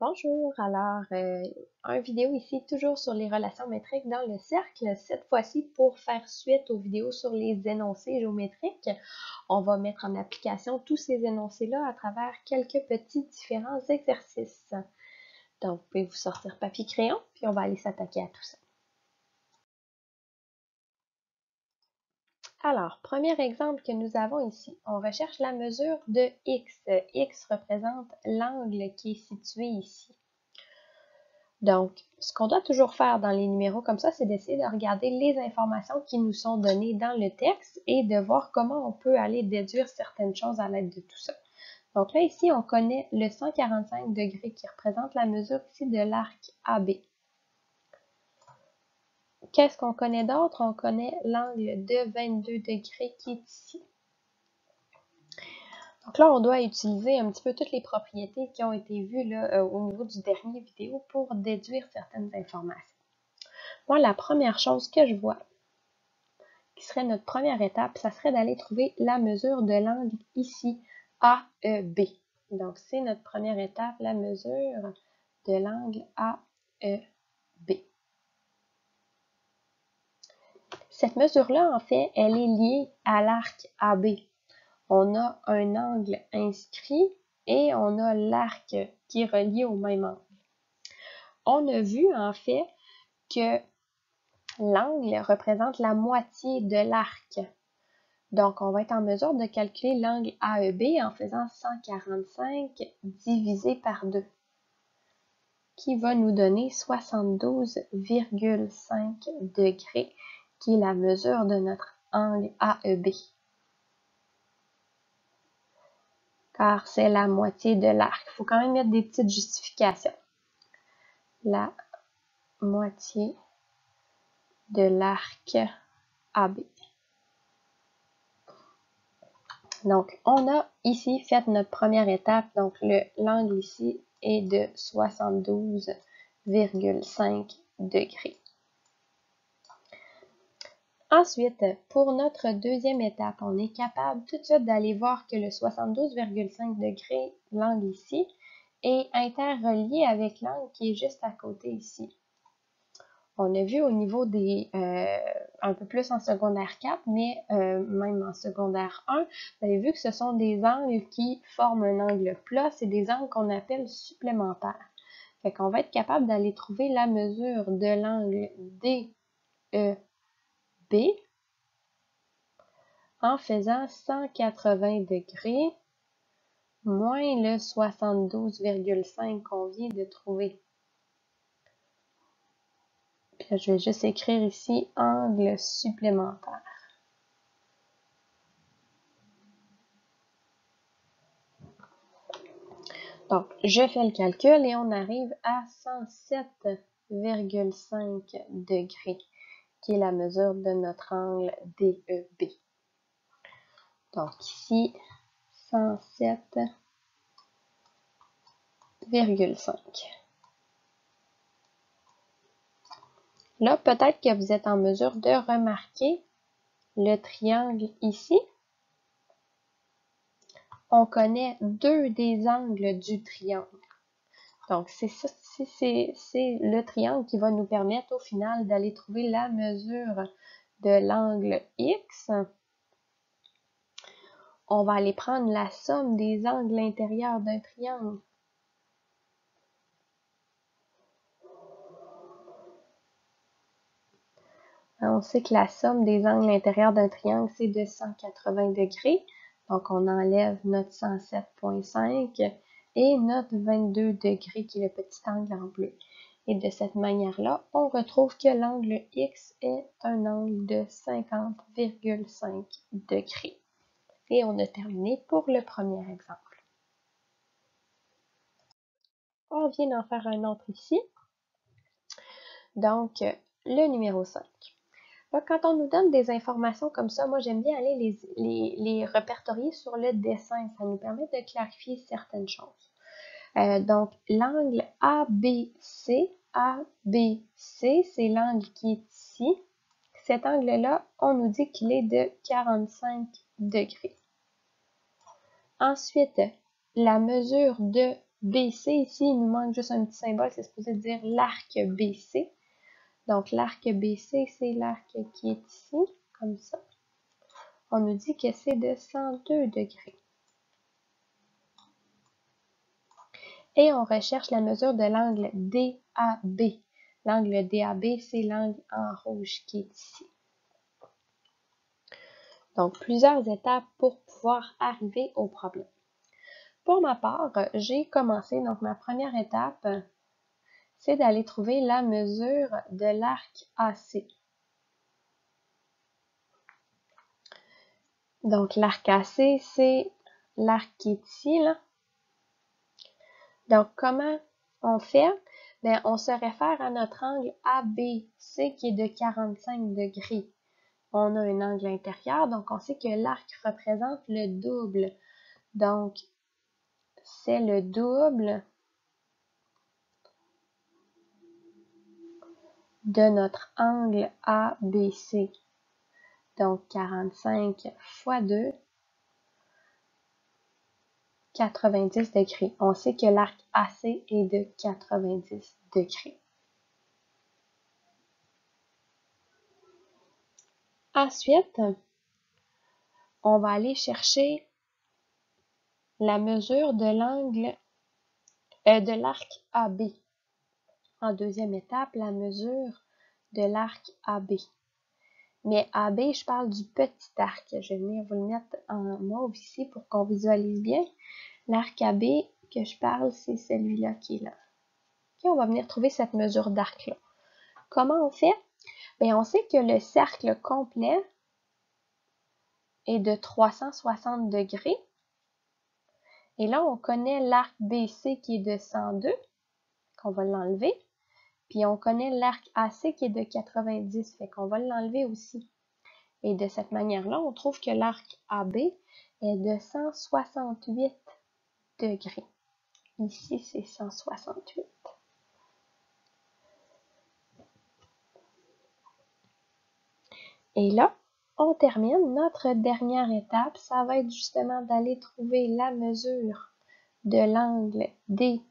Bonjour, alors une vidéo ici toujours sur les relations métriques dans le cercle. Cette fois-ci, pour faire suite aux vidéos sur les énoncés géométriques, on va mettre en application tous ces énoncés-là à travers quelques petits différents exercices. Donc, vous pouvez vous sortir papier crayon, puis on va aller s'attaquer à tout ça. Alors, premier exemple que nous avons ici, on recherche la mesure de x. X représente l'angle qui est situé ici. Donc, ce qu'on doit toujours faire dans les numéros comme ça, c'est d'essayer de regarder les informations qui nous sont données dans le texte et de voir comment on peut aller déduire certaines choses à l'aide de tout ça. Donc là, ici, on connaît le 145 degrés qui représente la mesure ici de l'arc AB. Qu'est-ce qu'on connaît d'autre? On connaît l'angle de 22 degrés qui est ici. Donc là, on doit utiliser un petit peu toutes les propriétés qui ont été vues là, au niveau du dernier vidéo pour déduire certaines informations. Moi, la première chose que je vois, qui serait notre première étape, ça serait d'aller trouver la mesure de l'angle ici, AEB. Donc, c'est notre première étape, la mesure de l'angle AEB. Cette mesure-là, en fait, elle est liée à l'arc AB. On a un angle inscrit et on a l'arc qui est relié au même angle. On a vu, en fait, que l'angle représente la moitié de l'arc. Donc, on va être en mesure de calculer l'angle AEB en faisant 145 divisé par 2, qui va nous donner 72,5 degrés, qui est la mesure de notre angle AEB. Car c'est la moitié de l'arc. Il faut quand même mettre des petites justifications. La moitié de l'arc AB. Donc, on a ici fait notre première étape. Donc, l'angle ici est de 72,5 degrés. Ensuite, pour notre deuxième étape, on est capable tout de suite d'aller voir que le 72,5 degrés, l'angle ici, est interrelié avec l'angle qui est juste à côté ici. On a vu au niveau des, un peu plus en secondaire 4, mais même en secondaire 1, vous avez vu que ce sont des angles qui forment un angle plat, c'est des angles qu'on appelle supplémentaires. Fait qu'on va être capable d'aller trouver la mesure de l'angle DEB en faisant 180 degrés moins le 72,5 qu'on vient de trouver. Puis là, je vais juste écrire ici angle supplémentaire. Donc, je fais le calcul et on arrive à 107,5 degrés, qui est la mesure de notre angle DEB. Donc ici, 107,5. Là, peut-être que vous êtes en mesure de remarquer le triangle ici. On connaît deux des angles du triangle. Donc, c'est le triangle qui va nous permettre au final d'aller trouver la mesure de l'angle X. On va aller prendre la somme des angles intérieurs d'un triangle. On sait que la somme des angles intérieurs d'un triangle, c'est de 180 degrés. Donc, on enlève notre 107,5 et notre 22 degrés, qui est le petit angle en bleu. Et de cette manière-là, on retrouve que l'angle X est un angle de 50,5 degrés. Et on a terminé pour le premier exemple. On vient d'en faire un autre ici. Donc, le numéro 5. Là, quand on nous donne des informations comme ça, moi j'aime bien aller les répertorier sur le dessin. Ça nous permet de clarifier certaines choses. Donc, l'angle ABC, c'est l'angle qui est ici. Cet angle-là, on nous dit qu'il est de 45 degrés. Ensuite, la mesure de BC ici, il nous manque juste un petit symbole, c'est supposé dire l'arc BC. Donc, l'arc BC, c'est l'arc qui est ici, comme ça. On nous dit que c'est de 102 degrés. Et on recherche la mesure de l'angle DAB. L'angle DAB, c'est l'angle en rouge qui est ici. Donc, plusieurs étapes pour pouvoir arriver au problème. Pour ma part, j'ai commencé, donc ma première étape, c'est d'aller trouver la mesure de l'arc AC. Donc, l'arc AC, c'est l'arc qui est ici, là. Donc, comment on fait? Bien, on se réfère à notre angle ABC qui est de 45 degrés. On a un angle intérieur, donc on sait que l'arc représente le double. Donc, c'est le double de notre angle ABC. Donc, 45 fois 2, 90 degrés. On sait que l'arc AC est de 90 degrés. Ensuite, on va aller chercher la mesure de l'angle de l'arc AB. En deuxième étape, la mesure de l'arc AB. Mais AB, je parle du petit arc. Je vais venir vous le mettre en mauve ici pour qu'on visualise bien. L'arc AB que je parle, c'est celui-là qui est là. Okay, on va venir trouver cette mesure d'arc-là. Comment on fait? Bien, on sait que le cercle complet est de 360 degrés. Et là, on connaît l'arc BC qui est de 102, qu'on va l'enlever. Puis on connaît l'arc AC qui est de 90, fait qu'on va l'enlever aussi. Et de cette manière-là, on trouve que l'arc AB est de 168 degrés. Ici, c'est 168. Et là, on termine. Notre dernière étape, ça va être justement d'aller trouver la mesure de l'angle DAB.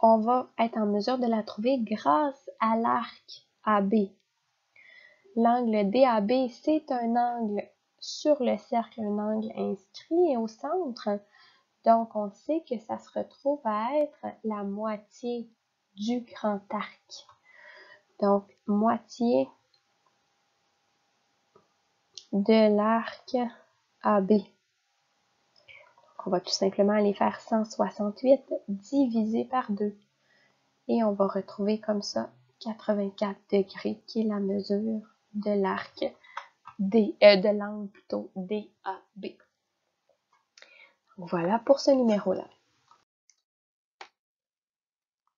On va être en mesure de la trouver grâce à l'arc AB. L'angle DAB, c'est un angle sur le cercle, un angle inscrit au centre. Donc, on sait que ça se retrouve à être la moitié du grand arc. Donc, moitié de l'arc AB. On va tout simplement aller faire 168 divisé par 2. Et on va retrouver comme ça 84 degrés, qui est la mesure de l'arc de l'angle plutôt DAB. Voilà pour ce numéro-là.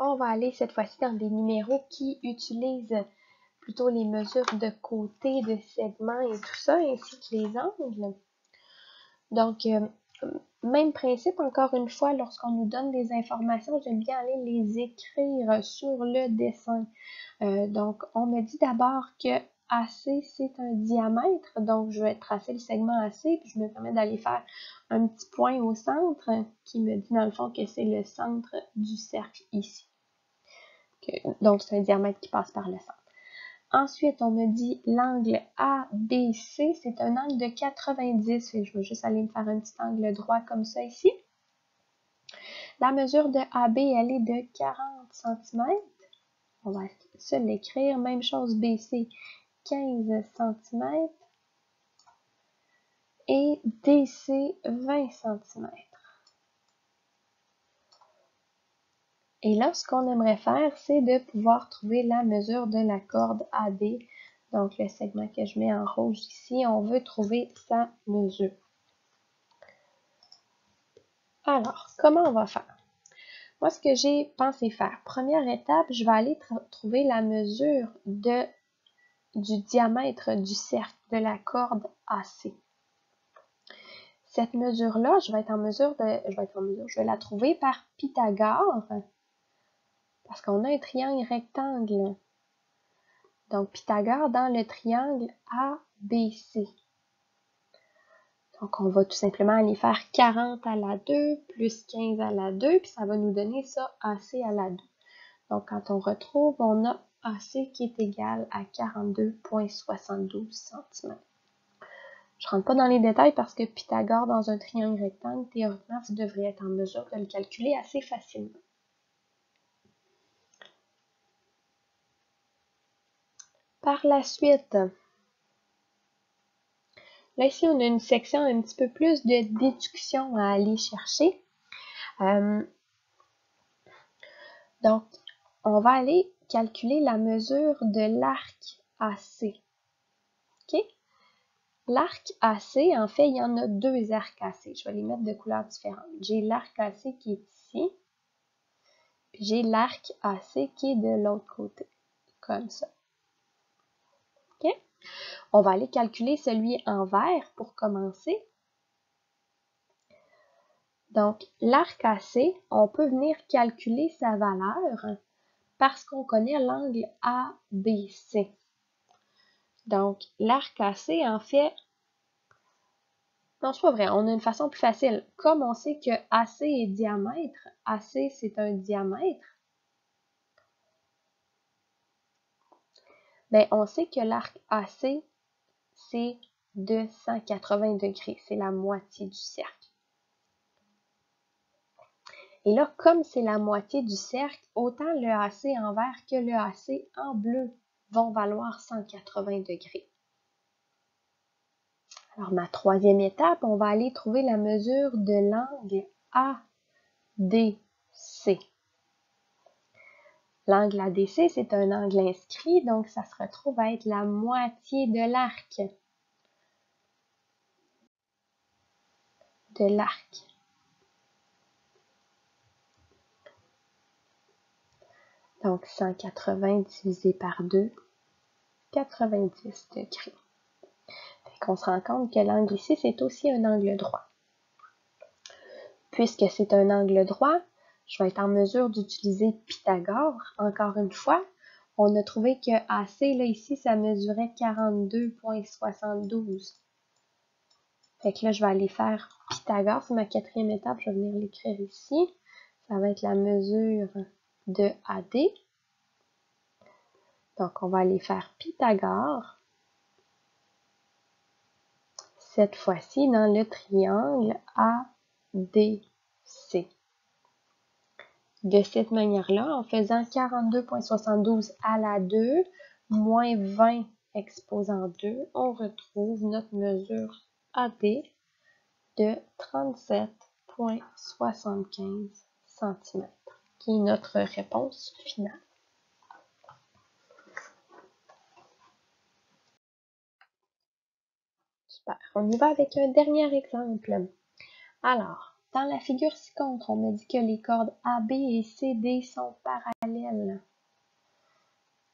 On va aller cette fois-ci dans des numéros qui utilisent plutôt les mesures de côté, de segments et tout ça, ainsi que les angles. Donc, même principe, encore une fois, lorsqu'on nous donne des informations, j'aime bien aller les écrire sur le dessin. Donc, on me dit d'abord que AC, c'est un diamètre, donc je vais tracer le segment AC, puis je me permets d'aller faire un petit point au centre, qui me dit dans le fond que c'est le centre du cercle ici. Donc, c'est un diamètre qui passe par le centre. Ensuite, on me dit l'angle ABC, c'est un angle de 90. Et je vais juste aller me faire un petit angle droit comme ça ici. La mesure de AB, elle est de 40 cm. On va se l'écrire. Même chose BC, 15 cm. Et DC, 20 cm. Et là, ce qu'on aimerait faire, c'est de pouvoir trouver la mesure de la corde AB. Donc, le segment que je mets en rouge ici, on veut trouver sa mesure. Alors, comment on va faire? Moi, ce que j'ai pensé faire, première étape, je vais aller trouver la mesure du diamètre du cercle de la corde AC. Cette mesure-là, je vais la trouver par Pythagore, parce qu'on a un triangle rectangle. Donc, Pythagore dans le triangle ABC. Donc, on va tout simplement aller faire 40 à la 2 plus 15 à la 2, puis ça va nous donner ça AC à la 2. Donc, quand on retrouve, on a AC qui est égal à 42,72 cm. Je ne rentre pas dans les détails parce que Pythagore, dans un triangle rectangle, théoriquement, tu devrais être en mesure de le calculer assez facilement. Par la suite, là ici, on a une section un petit peu plus de déduction à aller chercher. Donc, on va aller calculer la mesure de l'arc AC. OK? L'arc AC, en fait, il y en a deux arcs AC. Je vais les mettre de couleurs différentes. J'ai l'arc AC qui est ici, puis j'ai l'arc AC qui est de l'autre côté, comme ça. OK? On va aller calculer celui en vert pour commencer. Donc, l'arc AC, on peut venir calculer sa valeur parce qu'on connaît l'angle ABC. Donc, l'arc AC, en fait, non, c'est pas vrai, on a une façon plus facile. Comme on sait que AC est diamètre, AC c'est un diamètre, bien, on sait que l'arc AC, c'est de 180 degrés, c'est la moitié du cercle. Et là, comme c'est la moitié du cercle, autant le AC en vert que le AC en bleu vont valoir 180 degrés. Alors, ma troisième étape, on va aller trouver la mesure de l'angle ADC. L'angle ADC, c'est un angle inscrit, donc ça se retrouve à être la moitié de l'arc. Donc, 180 divisé par 2, 90 degrés. Fait qu'on se rend compte que l'angle ici, c'est aussi un angle droit. Puisque c'est un angle droit, je vais être en mesure d'utiliser Pythagore. Encore une fois, on a trouvé que AC, là, ici, ça mesurait 42,72. Fait que là, je vais aller faire Pythagore. C'est ma quatrième étape. Je vais venir l'écrire ici. Ça va être la mesure de AD. Donc, on va aller faire Pythagore. Cette fois-ci, dans le triangle ADC. De cette manière-là, en faisant 42,72 à la 2, moins 20 exposant 2, on retrouve notre mesure AD de 37,75 cm, qui est notre réponse finale. Super. On y va avec un dernier exemple. Alors, dans la figure ci-contre, on me dit que les cordes AB et CD sont parallèles.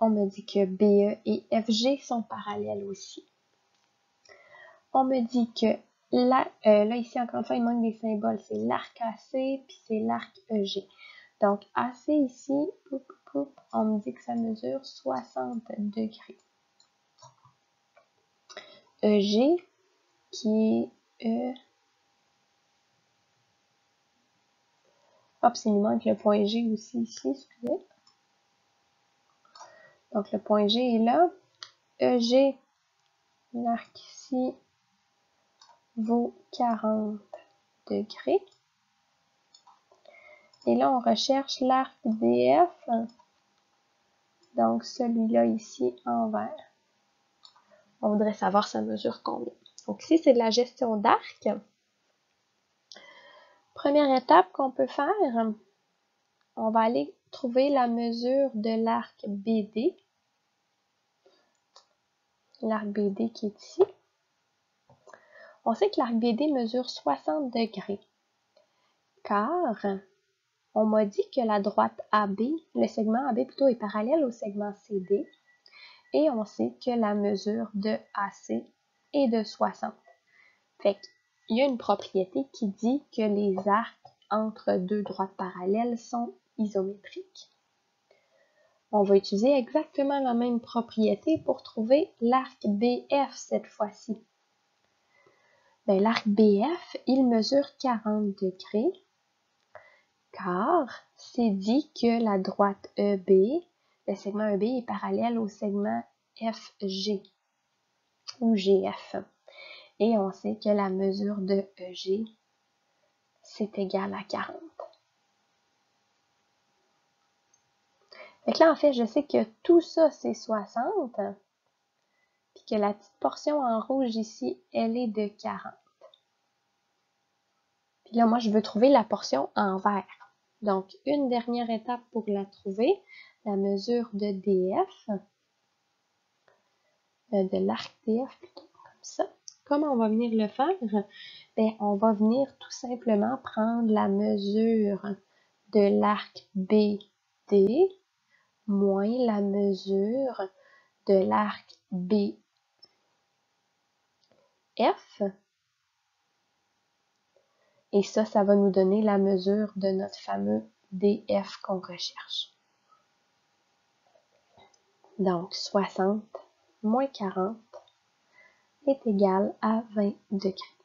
On me dit que BE et FG sont parallèles aussi. On me dit que là ici, encore une fois, il manque des symboles. C'est l'arc AC, puis c'est l'arc EG. Donc, AC ici, on me dit que ça mesure 60 degrés. EG, qui est... Hop, il nous manque le point G aussi ici, excusez. Donc, le point G est là. EG, l'arc ici, vaut 40 degrés. Et là, on recherche l'arc DF, donc celui-là ici en vert. On voudrait savoir sa mesure combien. Donc ici, c'est de la gestion d'arc. Première étape qu'on peut faire, on va aller trouver la mesure de l'arc BD. L'arc BD qui est ici. On sait que l'arc BD mesure 60 degrés, car on m'a dit que la droite AB, le segment AB plutôt, est parallèle au segment CD, et on sait que la mesure de AC est de 60. Fait qu'il y a une propriété qui dit que les arcs entre deux droites parallèles sont isométriques. On va utiliser exactement la même propriété pour trouver l'arc BF cette fois-ci. ben, l'arc BF, il mesure 40 degrés, car c'est dit que la droite EB, le segment EB est parallèle au segment FG ou GF. Et on sait que la mesure de EG, c'est égal à 40. Fait que là, en fait, je sais que tout ça, c'est 60, puis que la petite portion en rouge ici, elle est de 40. Puis là, moi, je veux trouver la portion en vert. Donc, une dernière étape pour la trouver, la mesure de DF, de l'arc DF plutôt, comme ça. Comment on va venir le faire? Bien, on va venir tout simplement prendre la mesure de l'arc BD moins la mesure de l'arc BF. Et ça va nous donner la mesure de notre fameux DF qu'on recherche. Donc, 60 moins 40 est égal à 20 degrés.